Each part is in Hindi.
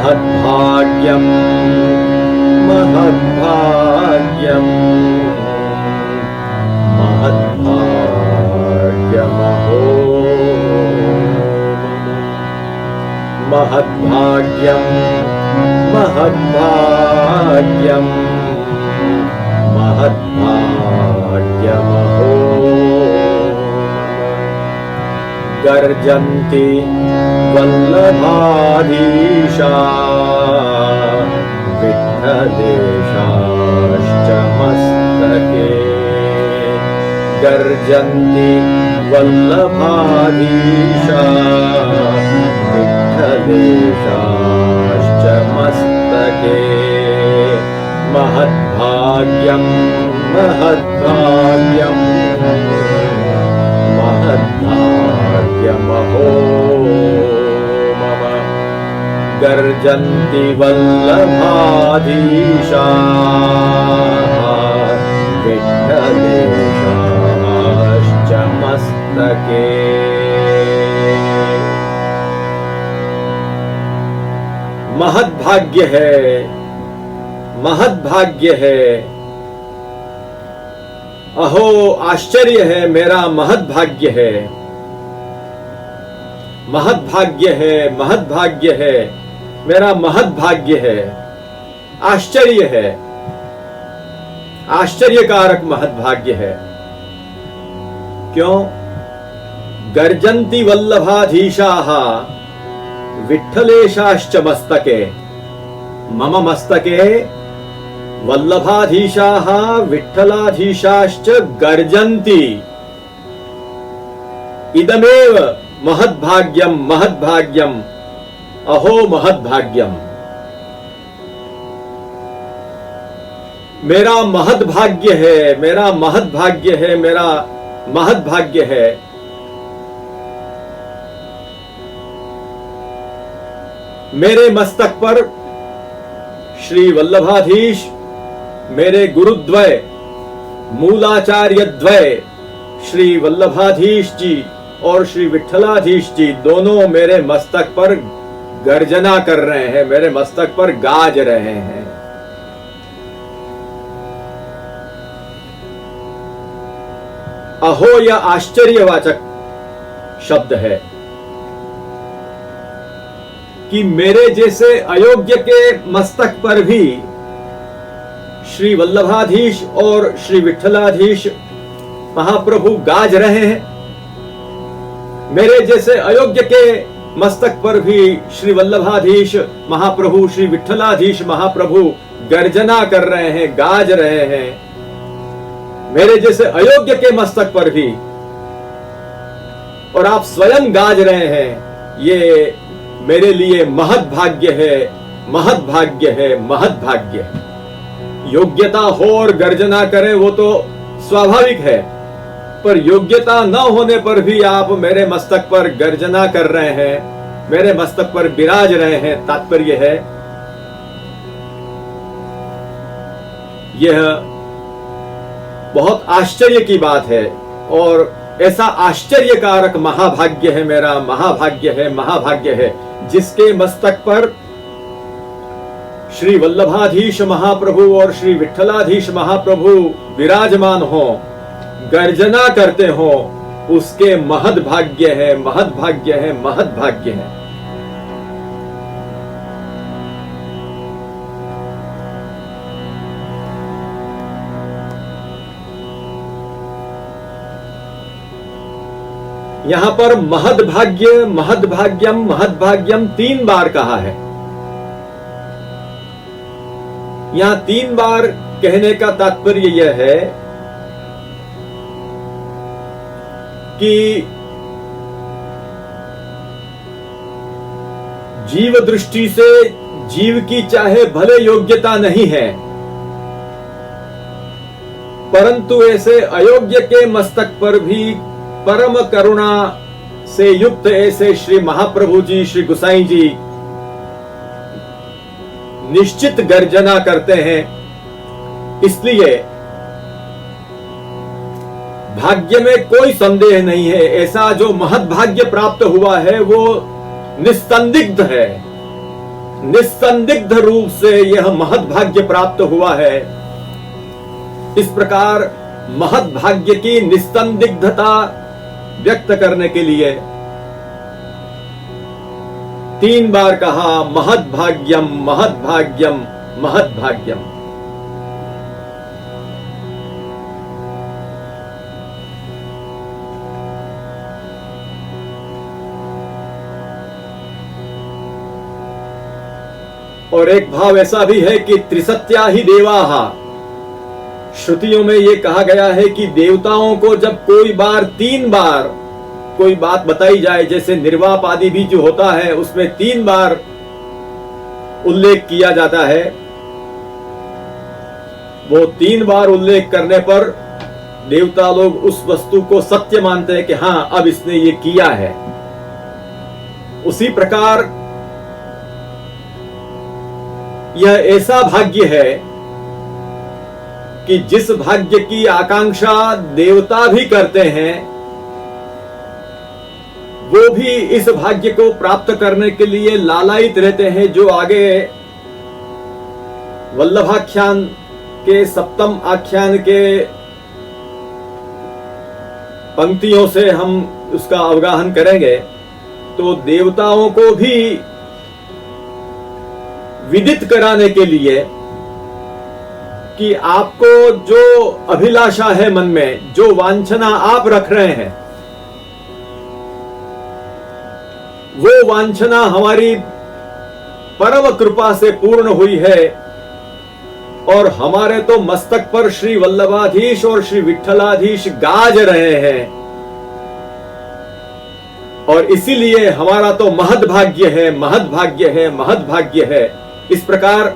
महद्भाग्यं महद्भाग्यं महद्भाग्यमहो महद्भाग्यं महद्भाग्यं महद्भाग्यमहो गर्जन्ति वल्लभाधीशा विठ्ठलेशाश्च मस्तके गर्जन्ति वल्लभाधीशा विठ्ठलेशाश्च मस्तके महद्भाग्यं महद्भाग्यं महद्भाग्यमहो मम गर्जन्ति वल्लभाधीशा विठ्ठलेशाश्च मस्तके। महद्भाग्य है, महद्भाग्य है, अहो आश्चर्य है, मेरा महद्भाग्य है, महद्भाग्य है, महद्भाग्य है, मेरा महद्भाग्य है, आश्चर्य है, आश्चर्यकारक महद्भाग्य है। क्यों? गर्जन्ति वल्लभाधीशाः विठ्ठलेशाश्च मस्तके मम मस्तके वल्लभाधीशाः विठ्ठलाधीशाश्च गर्जन्ति इदमेव महद्भाग्यं महद्भाग्यं अहो महद्भाग्यम। मेरा महद्भाग्य है, मेरा महद्भाग्य है, मेरा महद्भाग्य है। मेरे मस्तक पर श्री वल्लभाधीश, मेरे गुरुद्वय मूलाचार्य द्वय श्री वल्लभाधीश जी और श्री विठ्ठलाधीश जी दोनों मेरे मस्तक पर गर्जना कर रहे हैं, मेरे मस्तक पर गाज रहे हैं। अहो यह आश्चर्यवाचक शब्द है कि मेरे जैसे अयोग्य के मस्तक पर भी श्री वल्लभाधीश और श्री विठ्ठलाधीश महाप्रभु गाज रहे हैं। मेरे जैसे अयोग्य के मस्तक पर भी श्री वल्लभाधीश महाप्रभु, श्री विठ्ठलाधीश महाप्रभु गर्जना कर रहे हैं, गाज रहे हैं। मेरे जैसे अयोग्य के मस्तक पर भी और आप स्वयं गाज रहे हैं। ये मेरे लिए महद्भाग्य है, महद्भाग्य है, महद्भाग्य है। योग्यता हो और गर्जना करें वो तो स्वाभाविक है, पर योग्यता न होने पर भी आप मेरे मस्तक पर गर्जना कर रहे हैं, मेरे मस्तक पर विराज रहे हैं। तात्पर्य है यह बहुत आश्चर्य की बात है और ऐसा आश्चर्यकारक महाभाग्य है, मेरा महाभाग्य है, महाभाग्य है, जिसके मस्तक पर श्री वल्लभाधीश महाप्रभु और श्री विठ्ठलाधीश महाप्रभु विराजमान हो, गर्जना करते हो, उसके महद्भाग्य है, महद्भाग्य है, महद्भाग्य है। यहां पर महद्भाग्य, महद्भाग्यम, महद्भाग्यम 3 बार कहा है। यहां 3 बार कहने का तात्पर्य यह है कि जीव दृष्टि से जीव की चाहे भले योग्यता नहीं है, परंतु ऐसे अयोग्य के मस्तक पर भी परम करुणा से युक्त ऐसे श्री महाप्रभु जी, श्री गुसाई जी निश्चित गर्जना करते हैं। इसलिए भाग्य में कोई संदेह नहीं है, ऐसा जो महद्भाग्य प्राप्त हुआ है वो निस्संदिग्ध है, निस्संदिग्ध रूप से यह महत् भाग्य प्राप्त हुआ है। इस प्रकार महत् भाग्य की निस्संदिग्धता व्यक्त करने के लिए 3 बार कहा महत् भाग्यम, महत् भाग्यम, महत् भाग्यम। और एक भाव ऐसा भी है कि त्रिसत्या ही देवाः, श्रुतियों में यह कहा गया है कि देवताओं को जब कोई बार 3 बार कोई बात बताई जाए, जैसे निर्वाप आदि भी जो होता है उसमें 3 बार उल्लेख किया जाता है, वो 3 बार उल्लेख करने पर देवता लोग उस वस्तु को सत्य मानते हैं कि हां अब इसने ये किया है। उसी प्रकार यह ऐसा भाग्य है कि जिस भाग्य की आकांक्षा देवता भी करते हैं, वो भी इस भाग्य को प्राप्त करने के लिए लालायित रहते हैं, जो आगे वल्लभाख्यान के 7वें आख्यान के पंक्तियों से हम उसका अवगाहन करेंगे। तो देवताओं को भी विदित कराने के लिए कि आपको जो अभिलाषा है मन में, जो वांछना आप रख रहे हैं, वो वांछना हमारी परम कृपा से पूर्ण हुई है और हमारे तो मस्तक पर श्री वल्लभाधीश और श्री विठ्ठलाधीश गाज रहे हैं, और इसीलिए हमारा तो महत् भाग्य है, महत् भाग्य है, महत् भाग्य है। इस प्रकार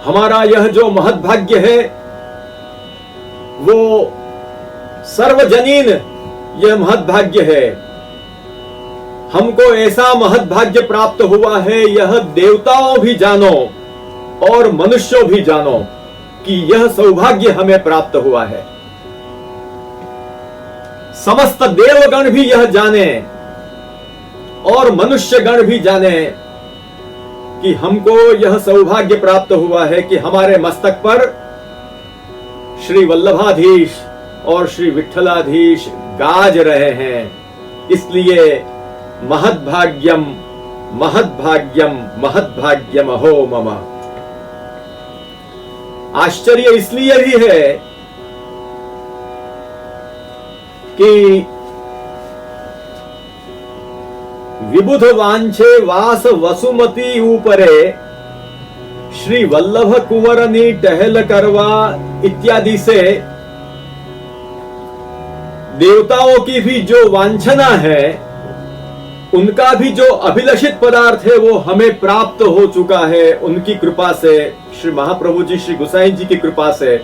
हमारा यह जो महत् भाग्य है वो सर्वजनीन यह महत् भाग्य है। हमको ऐसा महत् भाग्य प्राप्त हुआ है, यह देवताओं भी जानो और मनुष्यों भी जानो कि यह सौभाग्य हमें प्राप्त हुआ है। समस्त देवगण भी यह जाने और मनुष्यगण भी जाने कि हमको यह सौभाग्य प्राप्त हुआ है कि हमारे मस्तक पर श्री वल्लभाधीश और श्री विठ्ठलाधीश गाज रहे हैं। इसलिए महत् भाग्यम, महत् भाग्यम, महत् भाग्यम अहो मम। आश्चर्य इसलिए भी है कि विबुध वांछे वास वसुमती ऊपरे श्री वल्लभ कुंवरनी टहल करवा इत्यादि से देवताओं की भी जो वांछना है, उनका भी जो अभिलषित पदार्थ है वो हमें प्राप्त हो चुका है उनकी कृपा से, श्री महाप्रभु जी श्री गुसाई जी की कृपा से।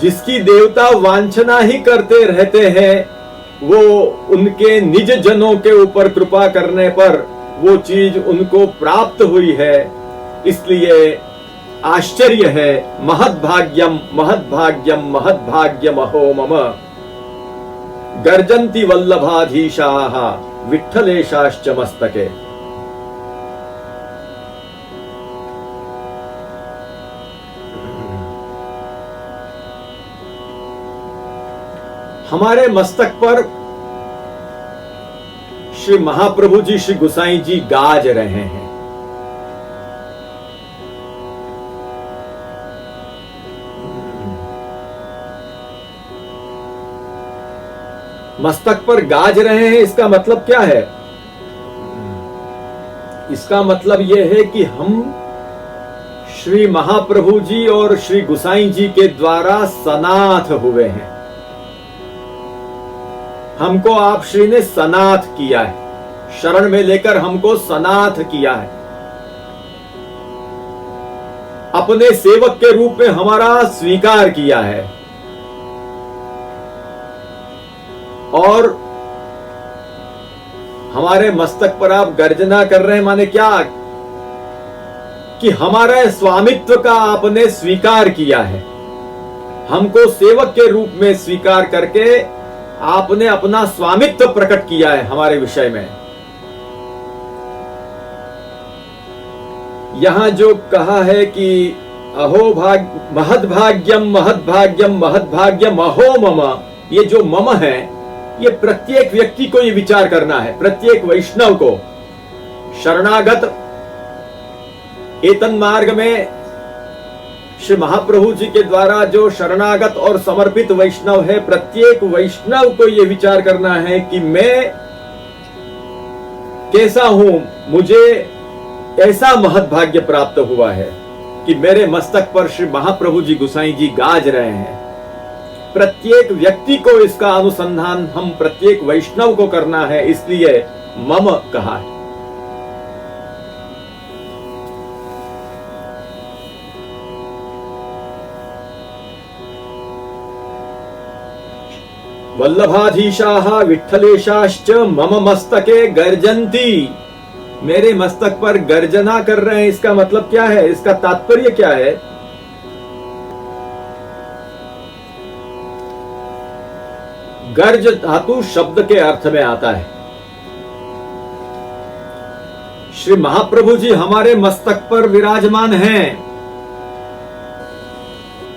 जिसकी देवता वांछना ही करते रहते हैं, वो उनके निज जनों के ऊपर कृपा करने पर वो चीज उनको प्राप्त हुई है। इसलिए आश्चर्य है, महत् भाग्यम, महत् भाग्यम, महत् भाग्यम अहो मम। गर्जन्ति वल्लभाधीशाः विठ्ठलेशाश्च मस्तके। हमारे मस्तक पर श्री महाप्रभु जी श्री गुसाई जी गाज रहे हैं। मस्तक पर गाज रहे हैं, इसका मतलब क्या है? इसका मतलब यह है कि हम श्री महाप्रभु जी और श्री गुसाई जी के द्वारा सनाथ हुए हैं। हमको आप श्री ने सनाथ किया है, शरण में लेकर हमको सनाथ किया है। अपने सेवक के रूप में हमारा स्वीकार किया है और हमारे मस्तक पर आप गर्जना कर रहे हैं, माने क्या कि हमारे स्वामित्व का आपने स्वीकार किया है। हमको सेवक के रूप में स्वीकार करके आपने अपना स्वामित्व प्रकट किया है हमारे विषय में। यहां जो कहा है कि अहो महद्भाग्यम महद्भाग्यम महद्भाग्यम अहो मम, ये जो मम है ये प्रत्येक व्यक्ति को ये विचार करना है, प्रत्येक वैष्णव को। शरणागत एतन मार्ग में श्री महाप्रभु जी के द्वारा जो शरणागत और समर्पित वैष्णव है, प्रत्येक वैष्णव को यह विचार करना है कि मैं कैसा हूं, मुझे ऐसा महद्भाग्य प्राप्त हुआ है कि मेरे मस्तक पर श्री महाप्रभु जी गोसाई जी गाज रहे हैं। प्रत्येक व्यक्ति को इसका अनुसंधान हम प्रत्येक वैष्णव को करना है, इसलिए मम कहा है। वल्लभाधीशाः विठ्ठलेशाश्च मम मस्तके गर्जन्ति, मेरे मस्तक पर गर्जना कर रहे हैं। इसका मतलब क्या है, इसका तात्पर्य क्या है? गर्ज धातु शब्द के अर्थ में आता है। श्री महाप्रभु जी हमारे मस्तक पर विराजमान हैं।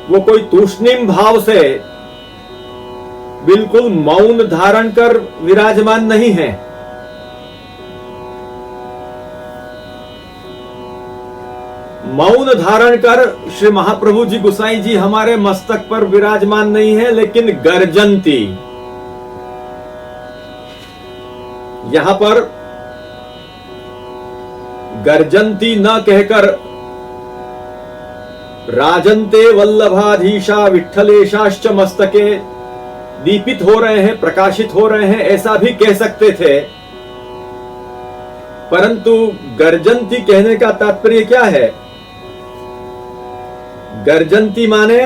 वो कोई तूष्णीम भाव से बिल्कुल मौन धारण कर विराजमान नहीं है। मौन धारण कर श्री महाप्रभु जी गोसाई जी हमारे मस्तक पर विराजमान नहीं है, लेकिन गर्जंती। यहां पर गर्जंती न कहकर राजन्ते वल्लभाधीशा विठ्ठलेशाश्च मस्तके दीपित हो रहे हैं, प्रकाशित हो रहे हैं, ऐसा भी कह सकते थे। परंतु गर्जंती कहने का तात्पर्य क्या है? गर्जंती माने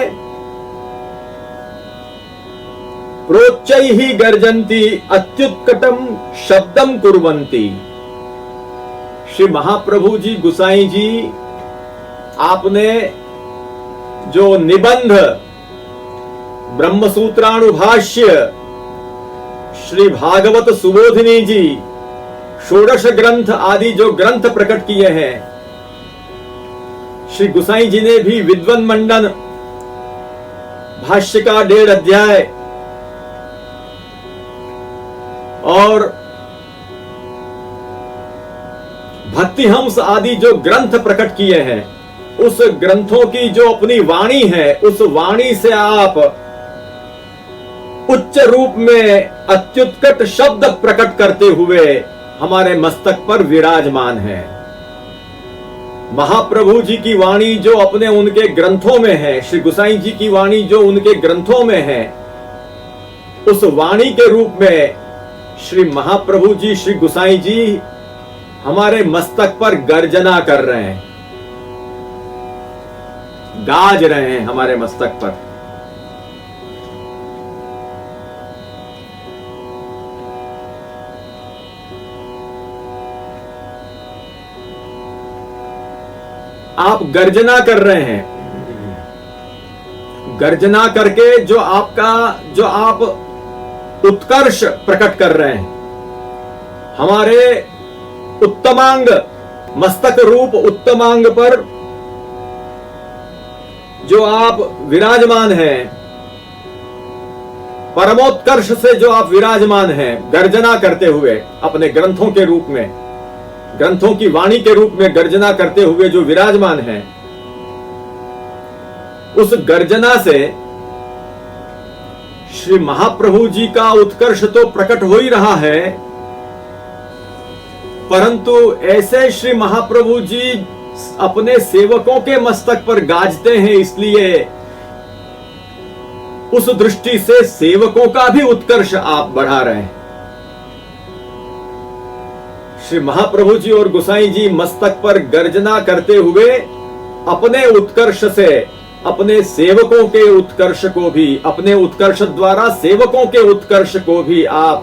प्रोच्चैः गर्जन्ति अत्युत्कटम शब्दम कुर्वन्ति। श्री महाप्रभु जी गोसाई जी आपने जो निबंध ब्रह्मसूत्रानुभाष्य श्री भागवत सुबोधिनी जी षोडश ग्रंथ आदि जो ग्रंथ प्रकट किए हैं, श्री गोसाई जी ने भी विद्वन मंडन भाष्य का 1.5 अध्याय और भक्तिहंस आदि जो ग्रंथ प्रकट किए हैं, उस ग्रंथों की जो अपनी वाणी है, उस वाणी से आप उच्च रूप में अत्युत्कट शब्द प्रकट करते हुए हमारे मस्तक पर विराजमान है। महाप्रभु जी की वाणी जो अपने उनके ग्रंथों में है, श्री गोसाई जी की वाणी जो उनके ग्रंथों में है, उस वाणी के रूप में श्री महाप्रभु जी श्री गोसाई जी हमारे मस्तक पर गर्जना कर रहे हैं, गाज रहे हैं हमारे मस्तक पर। आप गर्जना कर रहे हैं, गर्जना करके जो आप उत्कर्ष प्रकट कर रहे हैं, हमारे उत्तमांग मस्तक रूप उत्तमांग पर जो आप विराजमान हैं, परमोत्कर्ष से जो आप विराजमान हैं, गर्जना करते हुए अपने ग्रंथों के रूप में, ग्रंथों की वाणी के रूप में गर्जना करते हुए जो विराजमान है, उस गर्जना से श्री महाप्रभु जी का उत्कर्ष तो प्रकट हो ही रहा है, परंतु ऐसे श्री महाप्रभु जी अपने सेवकों के मस्तक पर गाजते हैं, इसलिए उस दृष्टि से सेवकों का भी उत्कर्ष आप बढ़ा रहे हैं। श्री महाप्रभु जी और गोसाई जी मस्तक पर गर्जना करते हुए अपने उत्कर्ष से अपने सेवकों के उत्कर्ष को भी, अपने उत्कर्ष द्वारा सेवकों के उत्कर्ष को भी आप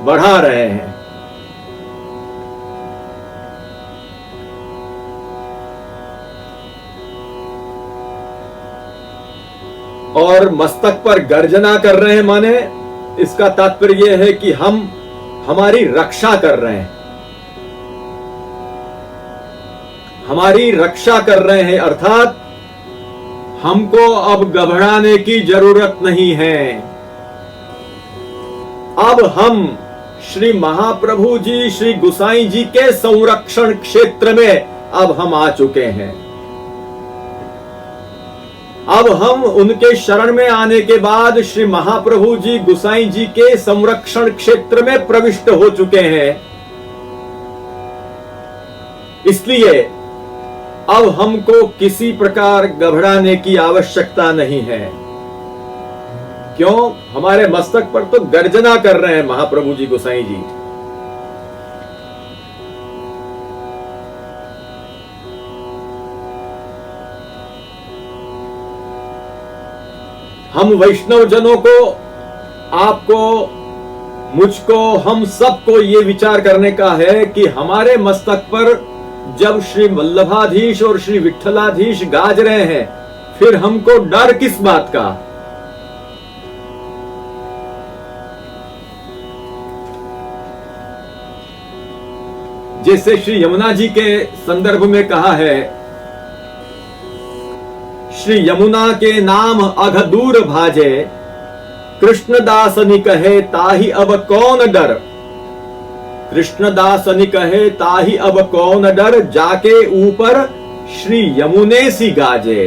बढ़ा रहे हैं। और मस्तक पर गर्जना कर रहे हैं माने इसका तात्पर्य यह है कि हम हमारी रक्षा कर रहे हैं, हमारी रक्षा कर रहे हैं, अर्थात हमको अब घबराने की जरूरत नहीं है। अब हम श्री महाप्रभु जी, श्री गुसाई जी के संरक्षण क्षेत्र में अब हम आ चुके हैं। अब हम उनके शरण में आने के बाद श्री महाप्रभु जी, गुसाई जी के संरक्षण क्षेत्र में प्रविष्ट हो चुके हैं। इसलिए अब हमको किसी प्रकार घबराने की आवश्यकता नहीं है। क्यों? हमारे मस्तक पर तो गर्जना कर रहे हैं महाप्रभु जी, गुसाई जी। हम वैष्णव जनों को, आपको, मुझको, हम सबको ये विचार करने का है कि हमारे मस्तक पर जब श्री वल्लभाधीश और श्री विठ्ठलाधीश गाज रहे हैं, फिर हमको डर किस बात का? जैसे श्री यमुना जी के संदर्भ में कहा है, श्री यमुना के नाम अघ दूर भाजे, कृष्णदासनि कहे ताहि अब कौन डर। कृष्णदासनि कहे ताहि अब कौन डर, जाके ऊपर श्री यमुने सी गाजे।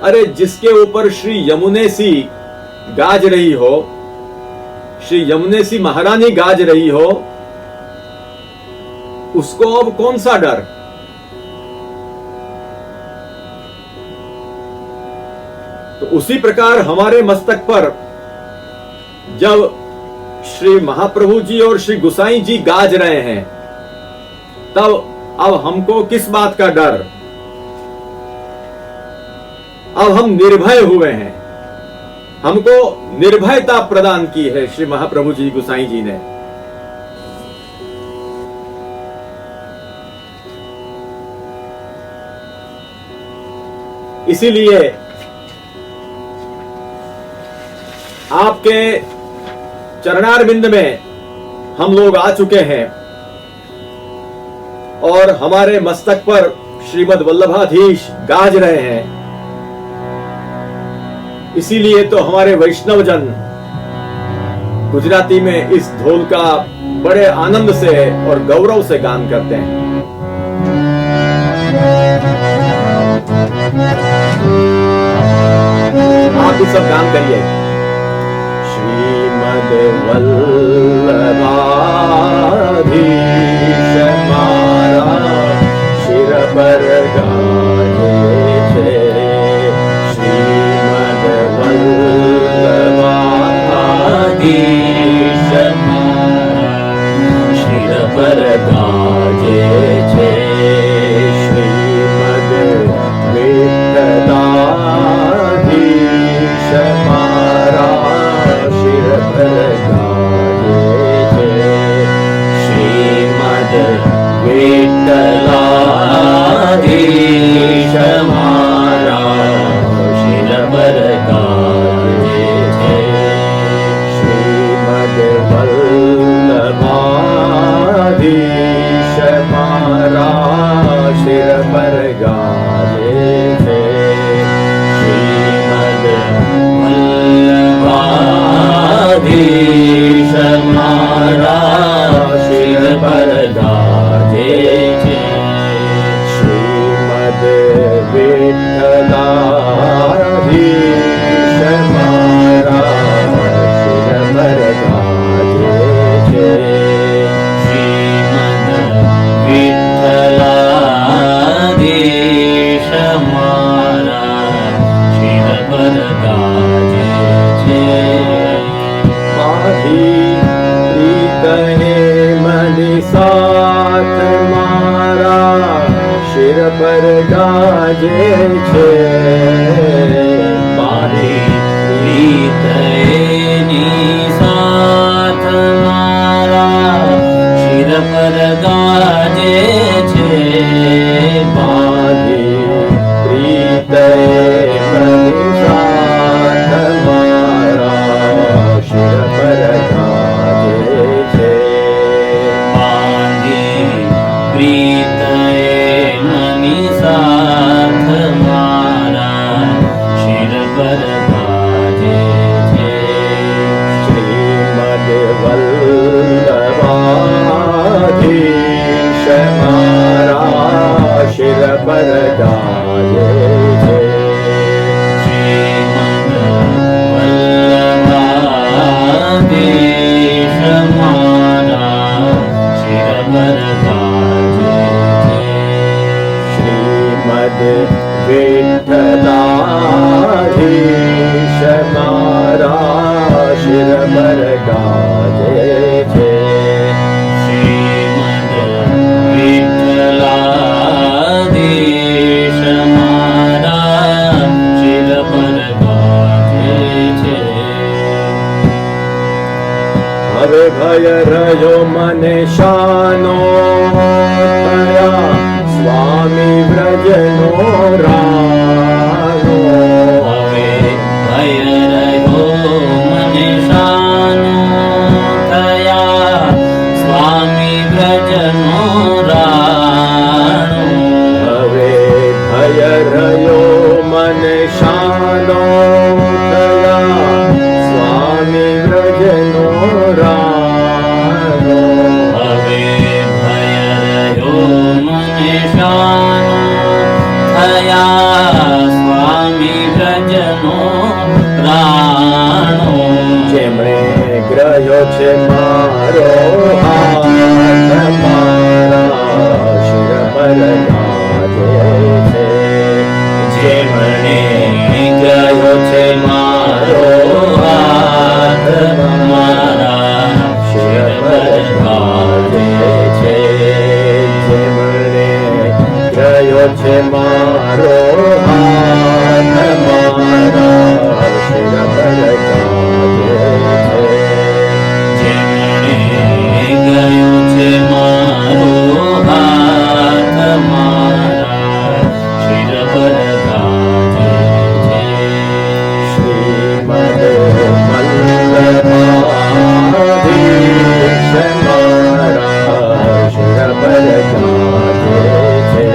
अरे जिसके ऊपर श्री यमुने सी गाज रही हो, श्री यमुने सी महारानी गाज रही हो, उसको अब कौन सा डर? तो उसी प्रकार हमारे मस्तक पर जब श्री महाप्रभु जी और श्री गुसाई जी गाज रहे हैं, तब अब हमको किस बात का डर? अब हम निर्भय हुए हैं। हमको निर्भयता प्रदान की है श्री महाप्रभु जी, गुसाई जी ने। इसीलिए आपके चरणारविंद में हम लोग आ चुके हैं और हमारे मस्तक पर श्रीमद् वल्लभाधीश गाज रहे हैं। इसीलिए तो हमारे वैष्णव जन गुजराती में इस ढोल का बड़े आनंद से और गौरव से गान करते हैं। आप भी सब गान करिए। श्रीमद् वल्लभाधीश मारा शिर पर गाजे छे। श्रीमद् वल्लभाधीश मारा शिर पर गाजे छे। श्रीमद् विठ्ठलाधीश मारा शिर पर गाजे छे। श्रीमद् विठ्ठलाधीश मारा शिर पर गाजे छे। श्रीमद् वल्लभाधीश मारा शिर पर गाजे छे। श्रीमद् वल्लभाधीश मारा शिर पर गाजे छे। श्रीमद् विठ्ठलाधीश मारा शिर पर गाजे छे। श्रीमद् विठ्ठलाधीश मारा शिर पर गाजे छे। माधी प्रीतने मनि साथ मारा शिर पर गाजे छे। माधी प्रीतने साथ मारा शिर पर गाजे छे। माधी प्रीतने मनि साथ मारा विठ्ठलाधीश मारा शिर पर गाजे छे। श्रीमद विठ्ठलाधीश मारा शिर पर गाजे छे। હવે ભય રહ્યો મને શાનો થયા સ્વામી વ્રજનો રાનો। હવે ભય રહ્યો મને શાનો થયા સ્વામી વ્રજનો રાણો। હવે ભય રહ્યો મને શાનો થયા સ્વામી વ્રજનો રાનો। હવે ભય રહ્યો મને શાનો થયા સ્વામી વ્રજનો રાણો। જેમણે ગ્રહ્યો છે મારો હાથ મારા શિર પર ગાજે છે। જેમણે ગયો છે મારો હાથ મારા શિર પર ગાજે છે। જેમણે ગ્રહ્યો છે મારો હાથ મારા શિર પર ગાજે છે। જેમણે ગયો છે મારો હાથ મારા શિર પર ગાજે છે। શ્રીમદ વલ્લભાધીશ મારા શિર પર ગાજે છે।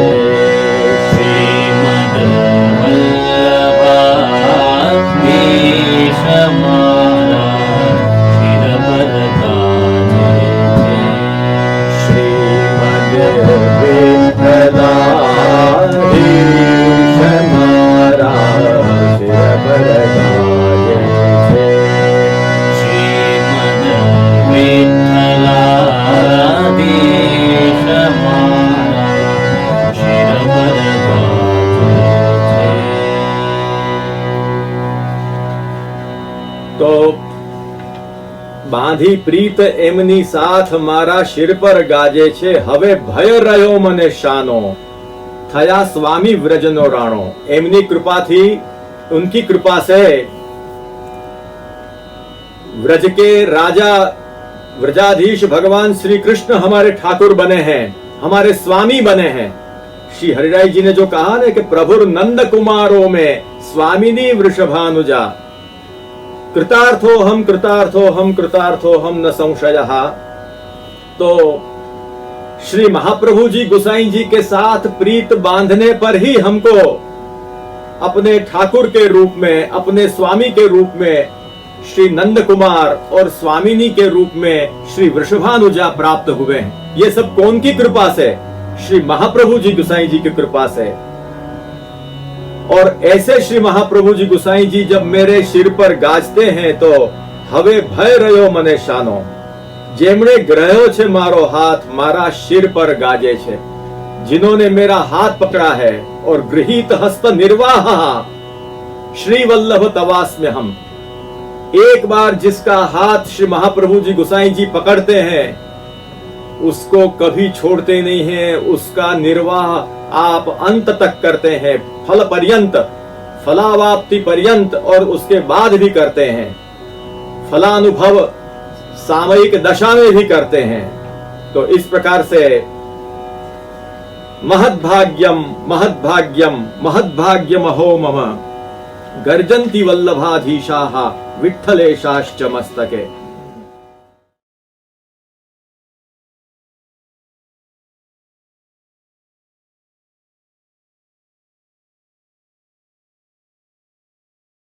શ્રીમદ વલ્લભાધીશ મારા શિર પર ગાજે છે। શ્રીમદ વિઠ્ઠલાધીશ મારા શિર પર ગાજે છે। શ્રીમદ વિઠ્ઠલાધીશ મારા શિર પર ગાજે છે। તો બાંધી પ્રીત એમની સાથ મારા શિર પર ગાજે છે। હવે ભય રહ્યો મને શાનો થયા स्वामी व्रजनो राणो। एमनी कृपा थी, उनकी कृपा से व्रज के राजा व्रजाधीश भगवान श्री कृष्ण हमारे ठाकुर बने हैं, हमारे स्वामी बने हैं। श्री हरिराय जी ने जो कहा ना कि प्रभुर नंद कुमारों में स्वामिनी वृषभानुजा, कृतार्थो हम कृतार्थो हम कृतार्थो हम न संशयः। तो श्री महाप्रभु जी गोसाई जी के साथ प्रीत बांधने पर ही हमको अपने ठाकुर के रूप में, अपने स्वामी के रूप में श्री नंद कुमार और स्वामिनी के रूप में श्री वृषभानुजा प्राप्त हुए हैं। ये सब कौन की कृपा से? श्री महाप्रभु जी गोसाई जी की कृपा से। और ऐसे श्री महाप्रभु जी गोसाई जी जब मेरे सिर पर गाजते हैं तो हवे भय रह्यो मने शानो। जेमणे ग्रह्यो छे मारो हाथ मारा सिर पर गाजे छे। जिन्होंने मेरा हाथ पकड़ा है और गृहीत हस्त निर्वाह श्री वल्लभ तवास्म्य हम। एक बार जिसका हाथ श्री महाप्रभु जी गोसाई जी पकड़ते हैं उसको कभी छोड़ते नहीं हैं, उसका निर्वाह आप अंत तक करते हैं, फल पर्यंत, फलावाप्ति पर्यंत, और उसके बाद भी करते हैं। फलानुभव सामयिक दशा में भी करते हैं। तो इस प्रकार से महद्भाग्यम महद्भाग्यम महद्भाग्यमहो मम गर्जन्ति वल्लभाधीशाः विठ्ठलेशाश्च मस्तके।